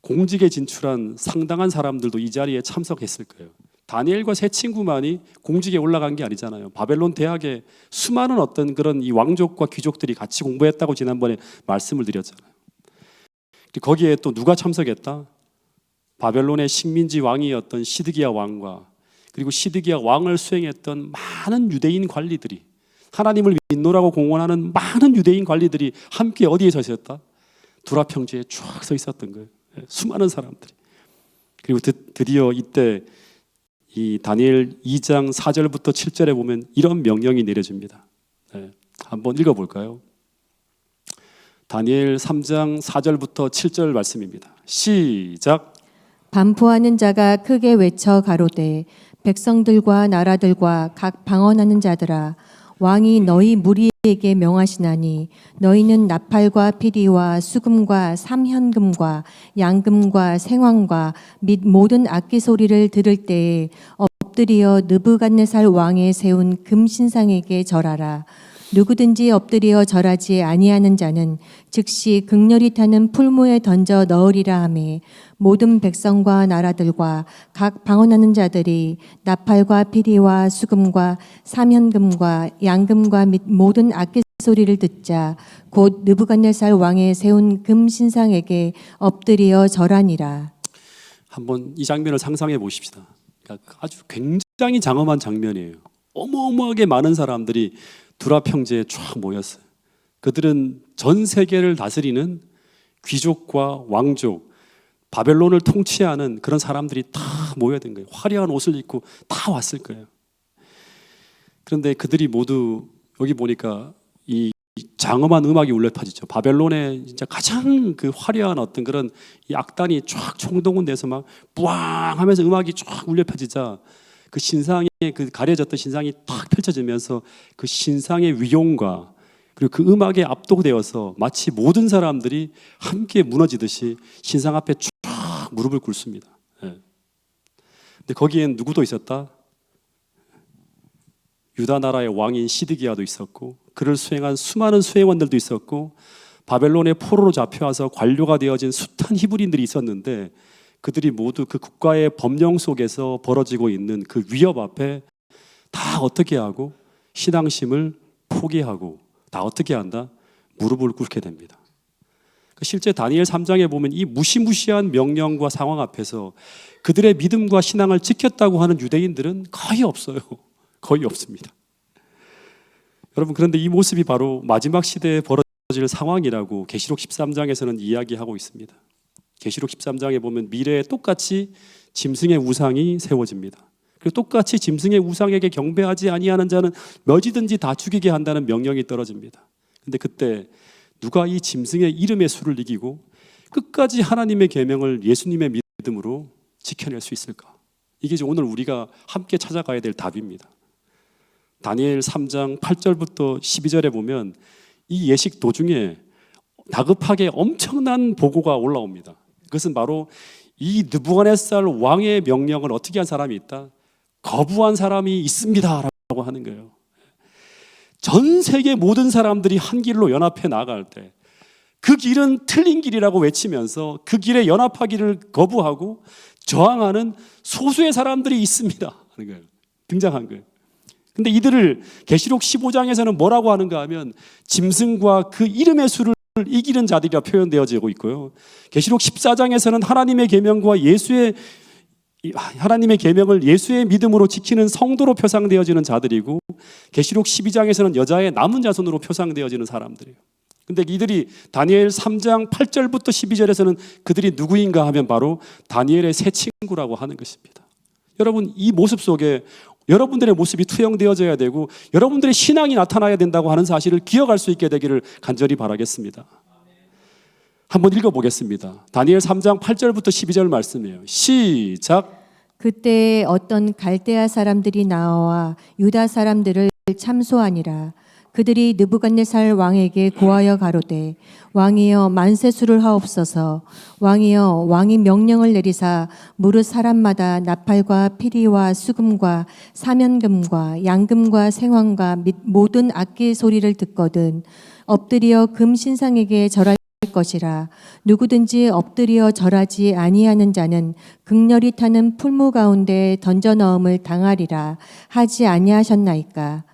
Speaker 1: 공직에 진출한 상당한 사람들도 이 자리에 참석했을 거예요. 다니엘과 세 친구만이 공직에 올라간 게 아니잖아요. 바벨론 대학에 수많은 어떤 그런 이 왕족과 귀족들이 같이 공부했다고 지난번에 말씀을 드렸잖아요. 거기에 또 누가 참석했다? 바벨론의 식민지 왕이었던 시드기야 왕과, 그리고 시드기야 왕을 수행했던 많은 유대인 관리들이, 하나님을 믿노라고 공언하는 많은 유대인 관리들이 함께 어디에 서 있었다? 두라 평지에 쭉 서 있었던 거예요. 수많은 사람들이. 그리고 드디어 이때 이 다니엘 2장 4절부터 7절에 보면 이런 명령이 내려집니다. 한번 읽어볼까요? 다니엘 3장 4절부터 7절 말씀입니다. 시작.
Speaker 2: 반포하는 자가 크게 외쳐 가로되 백성들과 나라들과 각 방언하는 자들아, 왕이 너희 무리에게 명하시나니 너희는 나팔과 피리와 수금과 삼현금과 양금과 생황과 및 모든 악기 소리를 들을 때에 엎드려 느부갓네살 왕에 세운 금신상에게 절하라. 누구든지 엎드려 절하지 아니하는 자는 즉시 극렬히 타는 풀무에 던져 넣으리라 하매, 모든 백성과 나라들과 각 방언하는 자들이 나팔과 피리와 수금과 삼현금과 양금과 및 모든 악기 소리를 듣자 곧 느부갓네살 왕에 세운 금신상에게 엎드려 절하니라.
Speaker 1: 한번 이 장면을 상상해 보십시다. 그러니까 아주 굉장히 장엄한 장면이에요. 어마어마하게 많은 사람들이 두라 평지에 쫙 모였어요. 그들은 전 세계를 다스리는 귀족과 왕족, 바벨론을 통치하는 그런 사람들이 다 모여든 거예요. 화려한 옷을 입고 다 왔을 거예요. 그런데 그들이 모두 여기 보니까 이 장엄한 음악이 울려 퍼지죠. 바벨론의 진짜 가장 그 화려한 어떤 그런 이 악단이 쫙 총동원돼서 막 뿌앙 하면서 음악이 쫙 울려 퍼지자 그 신상의 그 가려졌던 신상이 탁 펼쳐지면서 그 신상의 위용과 그리고 그 음악에 압도되어서 마치 모든 사람들이 함께 무너지듯이 신상 앞에 쫙 무릎을 꿇습니다. 근데 거기엔 누구도 있었다? 유다 나라의 왕인 시드기야도 있었고, 그를 수행한 수많은 수행원들도 있었고, 바벨론의 포로로 잡혀와서 관료가 되어진 숱한 히브리인들이 있었는데, 그들이 모두 그 국가의 법령 속에서 벌어지고 있는 그 위협 앞에 다 어떻게 하고 신앙심을 포기하고 다 어떻게 한다? 무릎을 꿇게 됩니다. 실제 다니엘 3장에 보면 이 무시무시한 명령과 상황 앞에서 그들의 믿음과 신앙을 지켰다고 하는 유대인들은 거의 없어요. 거의 없습니다. 여러분, 그런데 이 모습이 바로 마지막 시대에 벌어질 상황이라고 계시록 13장에서는 이야기하고 있습니다. 계시록 13장에 보면 미래에 똑같이 짐승의 우상이 세워집니다. 그리고 똑같이 짐승의 우상에게 경배하지 아니하는 자는 몇이든지 다 죽이게 한다는 명령이 떨어집니다. 근데 그때 누가 이 짐승의 이름의 수를 이기고 끝까지 하나님의 계명을 예수님의 믿음으로 지켜낼 수 있을까? 이게 오늘 우리가 함께 찾아가야 될 답입니다. 다니엘 3장 8절부터 12절에 보면 이 예식 도중에 다급하게 엄청난 보고가 올라옵니다. 그것은 바로 이 느부갓네살 왕의 명령을 어떻게 한 사람이 있다? 거부한 사람이 있습니다 라고 하는 거예요. 전 세계 모든 사람들이 한 길로 연합해 나아갈 때 그 길은 틀린 길이라고 외치면서 그 길에 연합하기를 거부하고 저항하는 소수의 사람들이 있습니다 하는 거예요. 등장한 거예요. 근데 이들을 계시록 15장에서는 뭐라고 하는가 하면 짐승과 그 이름의 수를 이기는 자들이라 표현되어지고 있고요. 계시록 14장에서는 하나님의 계명과 하나님의 계명을 예수의 믿음으로 지키는 성도로 표상되어지는 자들이고, 계시록 12장에서는 여자의 남은 자손으로 표상되어지는 사람들이에요. 근데 이들이 다니엘 3장 8절부터 12절에서는 그들이 누구인가 하면 바로 다니엘의 새 친구라고 하는 것입니다. 여러분, 이 모습 속에 여러분들의 모습이 투영되어져야 되고 여러분들의 신앙이 나타나야 된다고 하는 사실을 기억할 수 있게 되기를 간절히 바라겠습니다. 한번 읽어보겠습니다. 다니엘 3장 8절부터 12절 말씀이에요. 시작.
Speaker 2: 그때 어떤 갈대아 사람들이 나와 유다 사람들을 참소하니라. 그들이 느부갓네살 왕에게 고하여 가로되, 왕이여 만세수를 하옵소서. 왕이여 왕이 명령을 내리사 무릇 사람마다 나팔과 피리와 수금과 사면금과 양금과 생황과 및 모든 악기 소리를 듣거든 엎드려 금 신상에게 절할 것이라. 누구든지 엎드려 절하지 아니하는 자는 극렬히 타는 풀무 가운데 던져 넣음을 당하리라 하지 아니하셨나이까.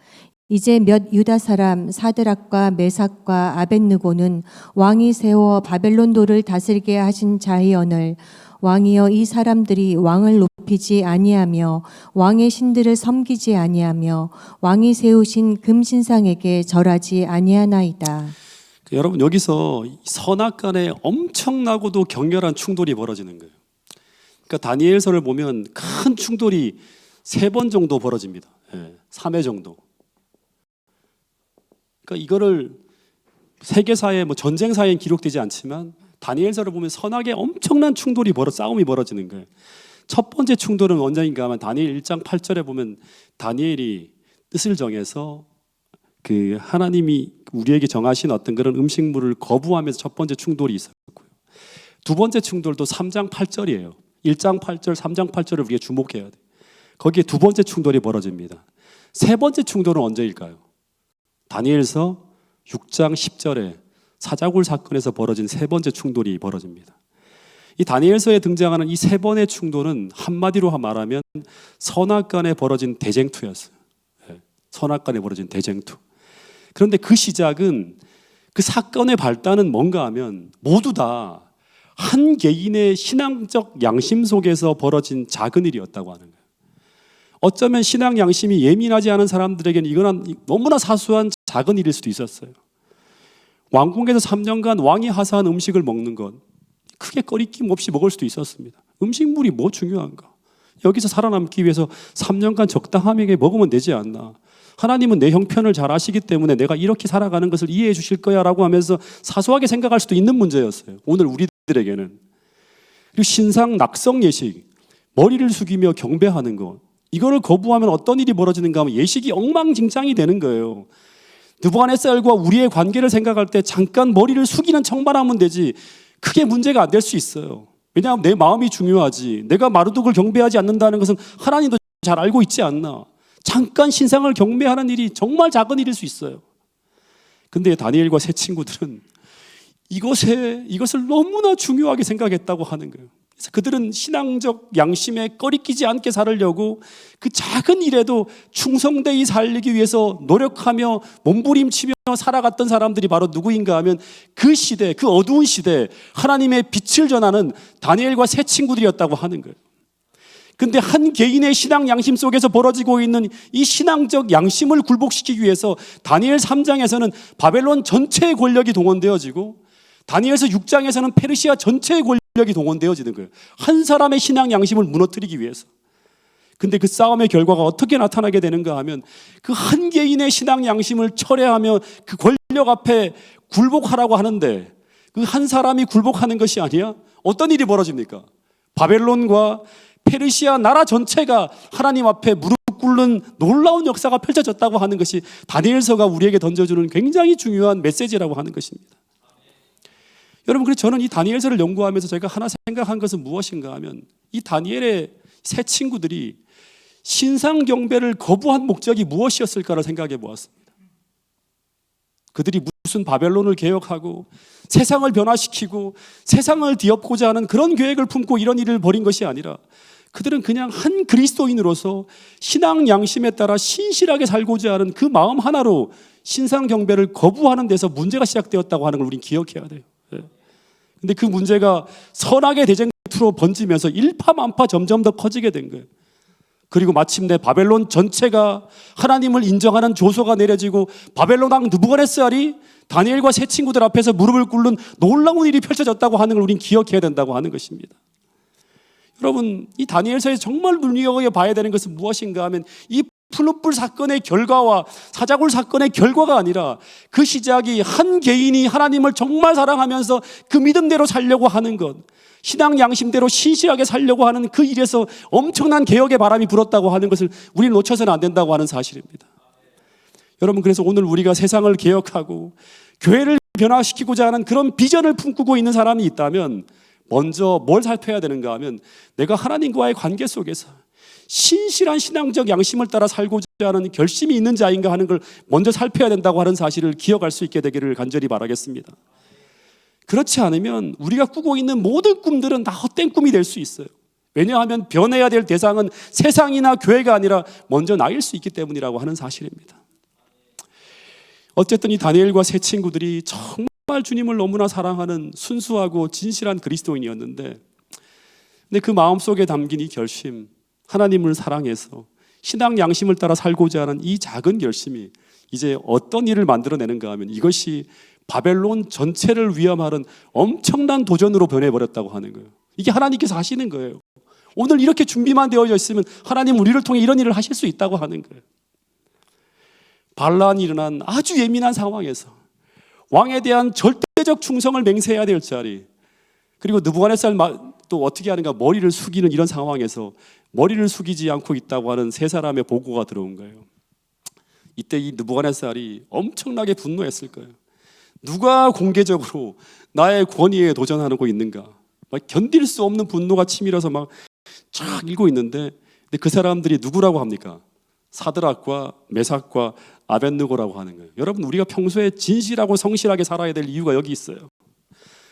Speaker 2: 이제 몇 유다 사람 사드락과 메삭과 아벳느고는 왕이 세워 바벨론 도를 다스리게 하신 자이언을, 왕이여 이 사람들이 왕을 높이지 아니하며 왕의 신들을 섬기지 아니하며 왕이 세우신 금신상에게 절하지 아니하나이다.
Speaker 1: 여러분, 여기서 선악간에 엄청나고도 격렬한 충돌이 벌어지는 거예요. 그러니까 다니엘서를 보면 큰 충돌이 3번 정도 벌어집니다. 3회 정도. 그러니까 이거를 세계사에 전쟁사에 기록되지 않지만 다니엘서를 보면 선악의 엄청난 충돌이 싸움이 벌어지는 거예요. 첫 번째 충돌은 언제인가 하면 다니엘 1장 8절에 보면 다니엘이 뜻을 정해서 그 하나님이 우리에게 정하신 어떤 그런 음식물을 거부하면서 첫 번째 충돌이 있었고요. 두 번째 충돌도 3장 8절이에요. 1장 8절, 3장 8절을 우리가 주목해야 돼요. 거기에 두 번째 충돌이 벌어집니다. 세 번째 충돌은 언제일까요? 다니엘서 6장 10절에 사자굴 사건에서 벌어진 세 번째 충돌이 벌어집니다. 이 다니엘서에 등장하는 이 세 번의 충돌은 한마디로 말하면 선악간에 벌어진 대쟁투였어요. 선악간에 벌어진 대쟁투. 그런데 그 시작은, 그 사건의 발단은 뭔가 하면 모두 다 한 개인의 신앙적 양심 속에서 벌어진 작은 일이었다고 하는 거예요. 어쩌면 신앙 양심이 예민하지 않은 사람들에게는 이건 너무나 사소한 작은 일일 수도 있었어요. 왕궁에서 3년간 왕이 하사한 음식을 먹는 것, 크게 꺼리낌 없이 먹을 수도 있었습니다. 음식물이 뭐 중요한가? 여기서 살아남기 위해서 3년간 적당하게 먹으면 되지 않나? 하나님은 내 형편을 잘 아시기 때문에 내가 이렇게 살아가는 것을 이해해 주실 거야 라고 하면서 사소하게 생각할 수도 있는 문제였어요. 오늘 우리들에게는. 그리고 신상 낙성 예식, 머리를 숙이며 경배하는 것, 이거를 거부하면 어떤 일이 벌어지는가 하면 예식이 엉망진창이 되는 거예요. 느부갓네살과 우리의 관계를 생각할 때 잠깐 머리를 숙이는 척만 하면 되지 크게 문제가 안 될 수 있어요. 왜냐하면 내 마음이 중요하지. 내가 마르둑을 경배하지 않는다는 것은 하나님도 잘 알고 있지 않나. 잠깐 신상을 경배하는 일이 정말 작은 일일 수 있어요. 근데 다니엘과 세 친구들은 이것을 너무나 중요하게 생각했다고 하는 거예요. 그래서 그들은 신앙적 양심에 꺼리끼지 않게 살으려고 그 작은 일에도 충성되이 살기 위해서 노력하며 몸부림치며 살아갔던 사람들이 바로 누구인가 하면 그 시대, 그 어두운 시대 하나님의 빛을 전하는 다니엘과 세 친구들이었다고 하는 거예요. 근데 한 개인의 신앙 양심 속에서 벌어지고 있는 이 신앙적 양심을 굴복시키기 위해서 다니엘 3장에서는 바벨론 전체의 권력이 동원되어지고 다니엘서 6장에서는 페르시아 전체의 권력이 동원되어지는 거예요. 한 사람의 신앙 양심을 무너뜨리기 위해서. 근데 그 싸움의 결과가 어떻게 나타나게 되는가 하면 그 한 개인의 신앙 양심을 철회하며 그 권력 앞에 굴복하라고 하는데 그 한 사람이 굴복하는 것이 아니야? 어떤 일이 벌어집니까? 바벨론과 페르시아 나라 전체가 하나님 앞에 무릎 꿇는 놀라운 역사가 펼쳐졌다고 하는 것이 다니엘서가 우리에게 던져주는 굉장히 중요한 메시지라고 하는 것입니다. 여러분, 그래서 저는 이 다니엘서를 연구하면서 제가 하나 생각한 것은 무엇인가 하면 이 다니엘의 세 친구들이 신상 경배를 거부한 목적이 무엇이었을까를 생각해 보았습니다. 그들이 무슨 바벨론을 개혁하고 세상을 변화시키고 세상을 뒤엎고자 하는 그런 계획을 품고 이런 일을 벌인 것이 아니라 그들은 그냥 한 그리스도인으로서 신앙 양심에 따라 신실하게 살고자 하는 그 마음 하나로 신상 경배를 거부하는 데서 문제가 시작되었다고 하는 걸 우리는 기억해야 돼요. 근데 그 문제가 선악의 대쟁투로 번지면서 일파만파 점점 더 커지게 된 거예요. 그리고 마침내 바벨론 전체가 하나님을 인정하는 조서가 내려지고 바벨론 왕 느부갓네살이 다니엘과 세 친구들 앞에서 무릎을 꿇는 놀라운 일이 펼쳐졌다고 하는 걸 우리는 기억해야 된다고 하는 것입니다. 여러분, 이 다니엘서에 정말 눈여겨봐야 되는 것은 무엇인가 하면 이 풀무불 사건의 결과와 사자굴 사건의 결과가 아니라 그 시작이 한 개인이 하나님을 정말 사랑하면서 그 믿음대로 살려고 하는 것, 신앙 양심대로 신실하게 살려고 하는 그 일에서 엄청난 개혁의 바람이 불었다고 하는 것을 우리는 놓쳐서는 안 된다고 하는 사실입니다. 여러분, 그래서 오늘 우리가 세상을 개혁하고 교회를 변화시키고자 하는 그런 비전을 품고 있는 사람이 있다면 먼저 뭘 살펴야 되는가 하면 내가 하나님과의 관계 속에서 신실한 신앙적 양심을 따라 살고자 하는 결심이 있는 자인가 하는 걸 먼저 살펴야 된다고 하는 사실을 기억할 수 있게 되기를 간절히 바라겠습니다. 그렇지 않으면 우리가 꾸고 있는 모든 꿈들은 다 헛된 꿈이 될 수 있어요. 왜냐하면 변해야 될 대상은 세상이나 교회가 아니라 먼저 나일 수 있기 때문이라고 하는 사실입니다. 어쨌든 이 다니엘과 세 친구들이 정말 주님을 너무나 사랑하는 순수하고 진실한 그리스도인이었는데, 근데 그 마음속에 담긴 이 결심, 하나님을 사랑해서 신앙 양심을 따라 살고자 하는 이 작은 결심이 이제 어떤 일을 만들어내는가 하면 이것이 바벨론 전체를 위험하는 엄청난 도전으로 변해버렸다고 하는 거예요. 이게 하나님께서 하시는 거예요. 오늘 이렇게 준비만 되어져 있으면 하나님 우리를 통해 이런 일을 하실 수 있다고 하는 거예요. 반란이 일어난 아주 예민한 상황에서 왕에 대한 절대적 충성을 맹세해야 될 자리, 그리고 느부갓네살 또 어떻게 하는가, 머리를 숙이는 이런 상황에서 머리를 숙이지 않고 있다고 하는 세 사람의 보고가 들어온 거예요. 이때 이 느부갓네살이 엄청나게 분노했을 거예요. 누가 공개적으로 나의 권위에 도전하고 있는가, 막 견딜 수 없는 분노가 치밀어서 막 쫙 읽고 있는데, 근데 그 사람들이 누구라고 합니까? 사드락과 메삭과 아벳느고라고 하는 거예요. 여러분, 우리가 평소에 진실하고 성실하게 살아야 될 이유가 여기 있어요.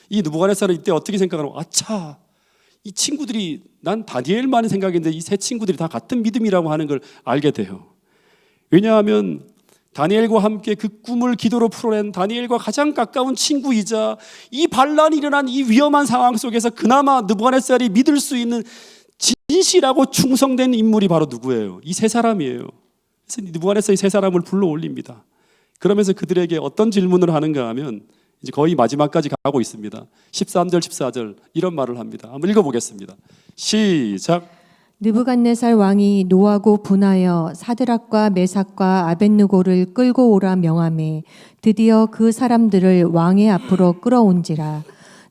Speaker 1: 이 느부갓네살은 이때 어떻게 생각하는 거예요? 아차, 이 친구들이, 난 다니엘만 생각했는데 이 세 친구들이 다 같은 믿음이라고 하는 걸 알게 돼요. 왜냐하면 다니엘과 함께 그 꿈을 기도로 풀어낸 다니엘과 가장 가까운 친구이자 이 반란이 일어난 이 위험한 상황 속에서 그나마 느부갓네살이 믿을 수 있는 진실하고 충성된 인물이 바로 누구예요? 이 세 사람이에요. 그래서 느부갓네살이 세 사람을 불러 올립니다. 그러면서 그들에게 어떤 질문을 하는가 하면 이제 거의 마지막까지 가고 있습니다. 13절 14절 이런 말을 합니다. 한번 읽어보겠습니다. 시작.
Speaker 2: 느부갓네살 왕이 노하고 분하여 사드락과 메삭과 아벳느고를 끌고 오라 명하매 드디어 그 사람들을 왕의 앞으로 끌어온지라.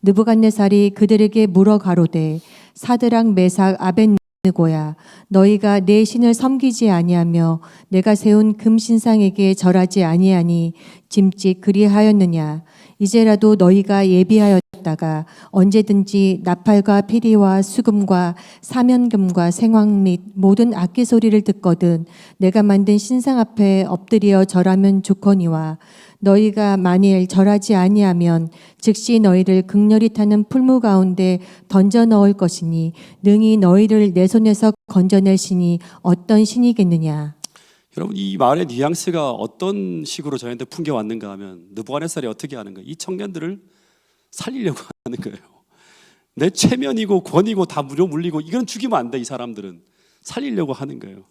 Speaker 2: 느부갓네살이 그들에게 물어 가로되 사드락 메삭 아벳느고야, 너희가 내 신을 섬기지 아니하며 내가 세운 금신상에게 절하지 아니하니 짐짓 그리하였느냐. 이제라도 너희가 예비하였다가 언제든지 나팔과 피리와 수금과 사면금과 생황 및 모든 악기 소리를 듣거든 내가 만든 신상 앞에 엎드려 절하면 좋거니와, 너희가 만일 절하지 아니하면 즉시 너희를 극렬히 타는 풀무 가운데 던져 넣을 것이니 능히 너희를 내 손에서 건져낼 신이 어떤 신이겠느냐.
Speaker 1: 여러분, 이 말의 뉘앙스가 어떤 식으로 저희한테 풍겨왔는가 하면 느부갓네살이 어떻게 하는 거예요? 이 청년들을 살리려고 하는 거예요. 내 체면이고 권위고 다 물리고 이건 죽이면 안 돼. 이 사람들은 살리려고 하는 거예요.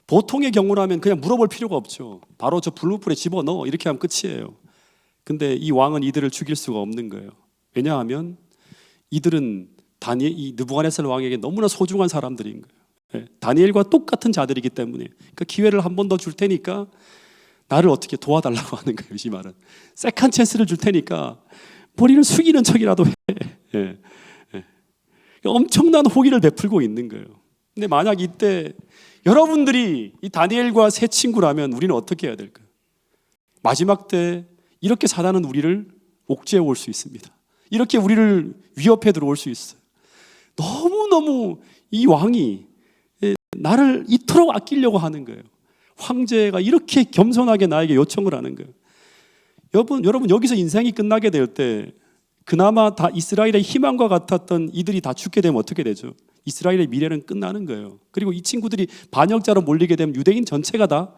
Speaker 1: 보통의 경우라면 그냥 물어볼 필요가 없죠. 바로 저 불무불에 집어넣어 이렇게 하면 끝이에요. 근데 이 왕은 이들을 죽일 수가 없는 거예요. 왜냐하면 이들은 이 느부갓네살 왕에게 너무나 소중한 사람들인 거예요. 다니엘과 똑같은 자들이기 때문에 그 기회를 한 번 더 줄 테니까 나를 어떻게 도와달라고 하는 거예요. 이 말은 세컨 찬스를 줄 테니까 머리를 숙이는 척이라도 해. 예. 예. 엄청난 호의를 베풀고 있는 거예요. 근데 만약 이때 여러분들이 이 다니엘과 세 친구라면 우리는 어떻게 해야 될까요? 마지막 때 이렇게 사단은 우리를 옥죄어 올 수 있습니다. 이렇게 우리를 위협해 들어올 수 있어요. 너무너무 이 왕이 나를 이토록 아끼려고 하는 거예요. 황제가 이렇게 겸손하게 나에게 요청을 하는 거예요. 여러분 여기서 인생이 끝나게 될 때 그나마 다 이스라엘의 희망과 같았던 이들이 다 죽게 되면 어떻게 되죠? 이스라엘의 미래는 끝나는 거예요. 그리고 이 친구들이 반역자로 몰리게 되면 유대인 전체가 다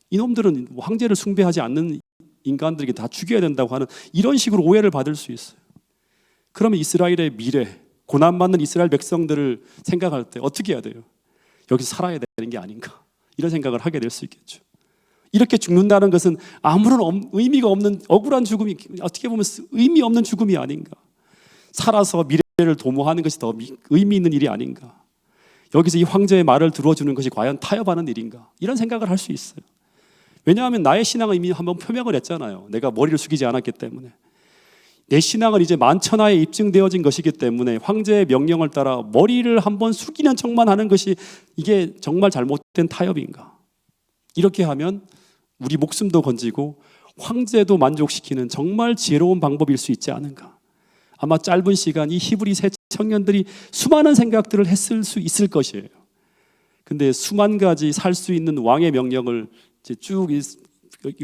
Speaker 1: 이놈들은 황제를 숭배하지 않는 인간들에게 다 죽여야 된다고 하는 이런 식으로 오해를 받을 수 있어요. 그러면 이스라엘의 미래, 고난받는 이스라엘 백성들을 생각할 때 어떻게 해야 돼요? 여기서 살아야 되는 게 아닌가, 이런 생각을 하게 될 수 있겠죠. 이렇게 죽는다는 것은 아무런 의미가 없는 억울한 죽음이, 어떻게 보면 의미 없는 죽음이 아닌가, 살아서 미래를 도모하는 것이 더 의미 있는 일이 아닌가, 여기서 이 황제의 말을 들어주는 것이 과연 타협하는 일인가, 이런 생각을 할 수 있어요. 왜냐하면 나의 신앙은 이미 한번 표명을 했잖아요. 내가 머리를 숙이지 않았기 때문에. 내 신앙은 이제 만천하에 입증되어진 것이기 때문에 황제의 명령을 따라 머리를 한번 숙이는 척만 하는 것이 이게 정말 잘못된 타협인가? 이렇게 하면 우리 목숨도 건지고 황제도 만족시키는 정말 지혜로운 방법일 수 있지 않은가? 아마 짧은 시간 이 히브리 세 청년들이 수많은 생각들을 했을 수 있을 것이에요. 근데 수만 가지 살 수 있는 왕의 명령을 이제 쭉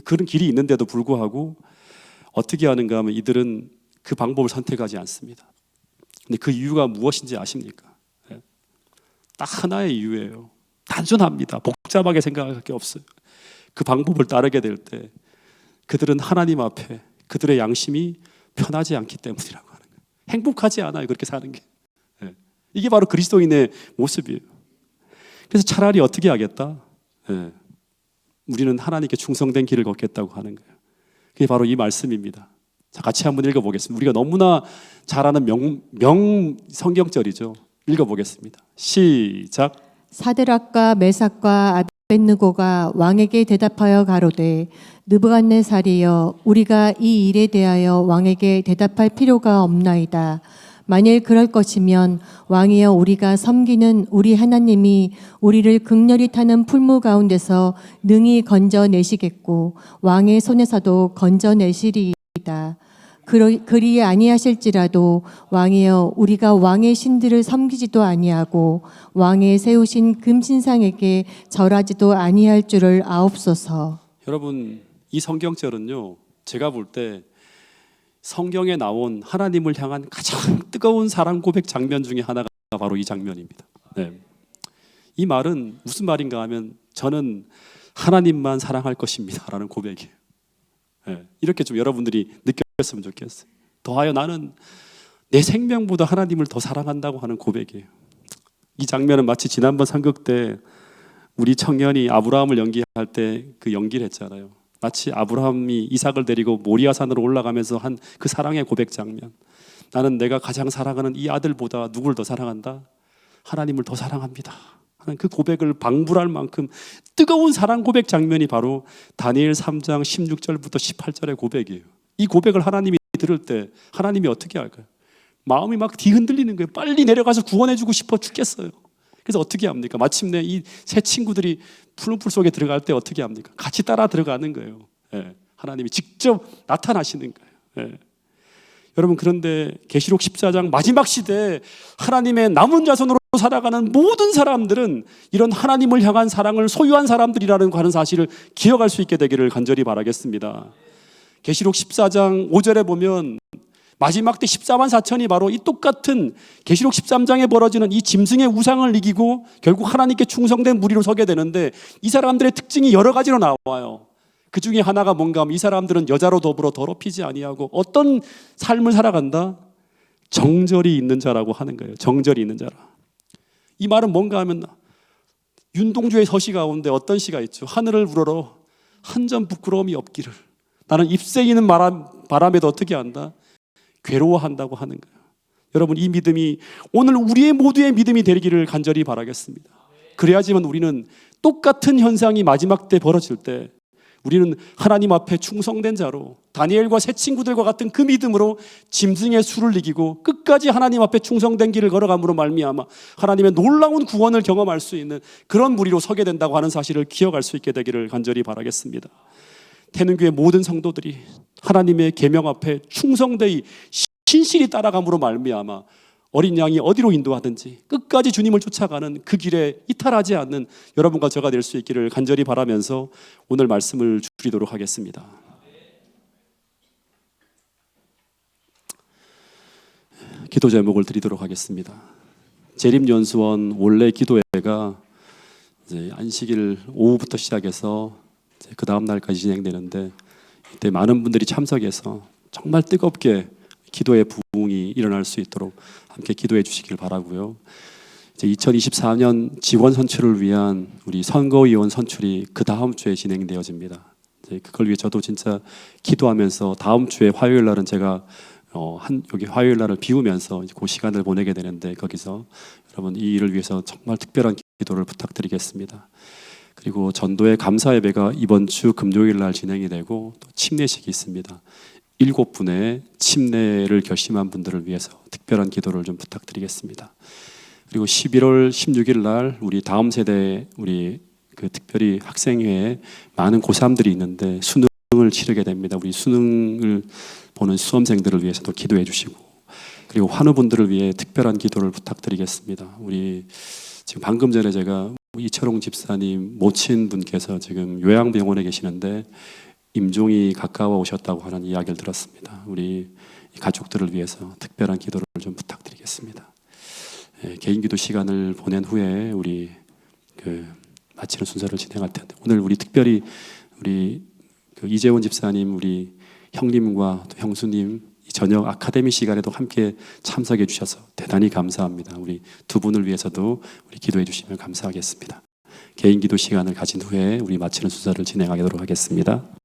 Speaker 1: 그런 길이 있는데도 불구하고 어떻게 하는가 하면 이들은 그 방법을 선택하지 않습니다. 근데 그 이유가 무엇인지 아십니까? 딱 하나의 이유예요. 단순합니다. 복잡하게 생각할 게 없어요. 그 방법을 따르게 될 때 그들은 하나님 앞에 그들의 양심이 편하지 않기 때문이라고 하는 거예요. 행복하지 않아요. 그렇게 사는 게. 이게 바로 그리스도인의 모습이에요. 그래서 차라리 어떻게 하겠다? 우리는 하나님께 충성된 길을 걷겠다고 하는 거예요. 그게 바로 이 말씀입니다. 자, 같이 한번 읽어보겠습니다. 우리가 너무나 잘 아는 명 성경절이죠. 읽어보겠습니다. 시작.
Speaker 2: 사드락과 메삭과 아벳느고가 왕에게 대답하여 가로되 느부갓네살이여 우리가 이 일에 대하여 왕에게 대답할 필요가 없나이다. 만일 그럴 것이면 왕이여 우리가 섬기는 우리 하나님이 우리를 극렬히 타는 풀무 가운데서 능히 건져내시겠고 왕의 손에서도 건져내시리이다. 그리 아니하실지라도 왕이여 우리가 왕의 신들을 섬기지도 아니하고 왕의 세우신 금신상에게 절하지도 아니할 줄을 아옵소서.
Speaker 1: 여러분 이 성경절은요, 제가 볼 때 성경에 나온 하나님을 향한 가장 뜨거운 사랑 고백 장면 중에 하나가 바로 이 장면입니다. 이 말은 무슨 말인가 하면 저는 하나님만 사랑할 것입니다 라는 고백이에요. 이렇게 좀 여러분들이 느꼈으면 좋겠어요. 더하여 나는 내 생명보다 하나님을 더 사랑한다고 하는 고백이에요. 이 장면은 마치 지난번 상극 때 우리 청년이 아브라함을 연기할 때 그 연기를 했잖아요. 마치 아브라함이 이삭을 데리고 모리아산으로 올라가면서 한 그 사랑의 고백 장면. 나는 내가 가장 사랑하는 이 아들보다 누구를 더 사랑한다? 하나님을 더 사랑합니다 하는 그 고백을 방불할 만큼 뜨거운 사랑 고백 장면이 바로 다니엘 3장 16절부터 18절의 고백이에요. 이 고백을 하나님이 들을 때 하나님이 어떻게 할까요? 마음이 막 뒤흔들리는 거예요. 빨리 내려가서 구원해주고 싶어 죽겠어요. 그래서 어떻게 합니까? 마침내 이 세 친구들이 푸른 풀 속에 들어갈 때 어떻게 합니까? 같이 따라 들어가는 거예요. 하나님이 직접 나타나시는 거예요. 여러분, 그런데 계시록 14장 마지막 시대에 하나님의 남은 자손으로 살아가는 모든 사람들은 이런 하나님을 향한 사랑을 소유한 사람들이라는 하는 사실을 기억할 수 있게 되기를 간절히 바라겠습니다. 계시록 14장 5절에 보면 마지막 때 14만 4천이 바로 이 똑같은 계시록 13장에 벌어지는 이 짐승의 우상을 이기고 결국 하나님께 충성된 무리로 서게 되는데, 이 사람들의 특징이 여러 가지로 나와요. 그 중에 하나가 뭔가 하면 이 사람들은 여자로 더불어 더럽히지 아니하고 어떤 삶을 살아간다? 정절이 있는 자라고 하는 거예요. 정절이 있는 자라. 이 말은 뭔가 하면 윤동주의 서시 가운데 어떤 시가 있죠. 하늘을 우러러 한 점 부끄러움이 없기를. 나는 잎새이는 바람에도 어떻게 한다? 괴로워한다고 하는 거예요. 여러분, 이 믿음이 오늘 우리의 모두의 믿음이 되기를 간절히 바라겠습니다. 그래야지만 우리는 똑같은 현상이 마지막 때 벌어질 때 우리는 하나님 앞에 충성된 자로 다니엘과 새 친구들과 같은 그 믿음으로 짐승의 수를 이기고 끝까지 하나님 앞에 충성된 길을 걸어감으로 말미암아 하나님의 놀라운 구원을 경험할 수 있는 그런 무리로 서게 된다고 하는 사실을 기억할 수 있게 되기를 간절히 바라겠습니다. 태능교회 모든 성도들이 하나님의 계명 앞에 충성되이 신실히 따라감으로 말미암아 어린 양이 어디로 인도하든지 끝까지 주님을 쫓아가는 그 길에 이탈하지 않는 여러분과 제가 될 수 있기를 간절히 바라면서 오늘 말씀을 줄이도록 하겠습니다. 기도 제목을 드리도록 하겠습니다. 재림연수원 원래 기도회가 이제 안식일 오후부터 시작해서 이제 그 다음 날까지 진행되는데 이때 많은 분들이 참석해서 정말 뜨겁게 기도의 부흥이 일어날 수 있도록 함께 기도해 주시길 바라고요. 이제 2024년 직원 선출을 위한 우리 선거위원 선출이 그 다음 주에 진행되어집니다. 이제 그걸 위해 저도 진짜 기도하면서 다음 주에 화요일 날은 제가 여기 화요일 날을 비우면서 그 시간을 보내게 되는데 거기서 여러분 이 일을 위해서 정말 특별한 기도를 부탁드리겠습니다. 그리고 전도의 감사 예배가 이번 주 금요일 날 진행이 되고 또 침례식이 있습니다. 7분의 침례를 결심한 분들을 위해서 특별한 기도를 좀 부탁드리겠습니다. 그리고 11월 16일 날 우리 다음 세대 우리 그 특별히 학생회에 많은 고3들이 있는데 수능을 치르게 됩니다. 우리 수능을 보는 수험생들을 위해서도 기도해 주시고 그리고 환우분들을 위해 특별한 기도를 부탁드리겠습니다. 우리 지금 방금 전에 제가 이철홍 집사님 모친분께서 지금 요양병원에 계시는데 임종이 가까워 오셨다고 하는 이야기를 들었습니다. 우리 가족들을 위해서 특별한 기도를 좀 부탁드리겠습니다. 개인 기도 시간을 보낸 후에 우리 마치는 순서를 진행할 텐데 오늘 우리 특별히 우리 이재원 집사님 우리 형님과 또 형수님 저녁 아카데미 시간에도 함께 참석해 주셔서 대단히 감사합니다. 우리 두 분을 위해서도 우리 기도해 주시면 감사하겠습니다. 개인 기도 시간을 가진 후에 우리 마치는 순서를 진행하도록 하겠습니다.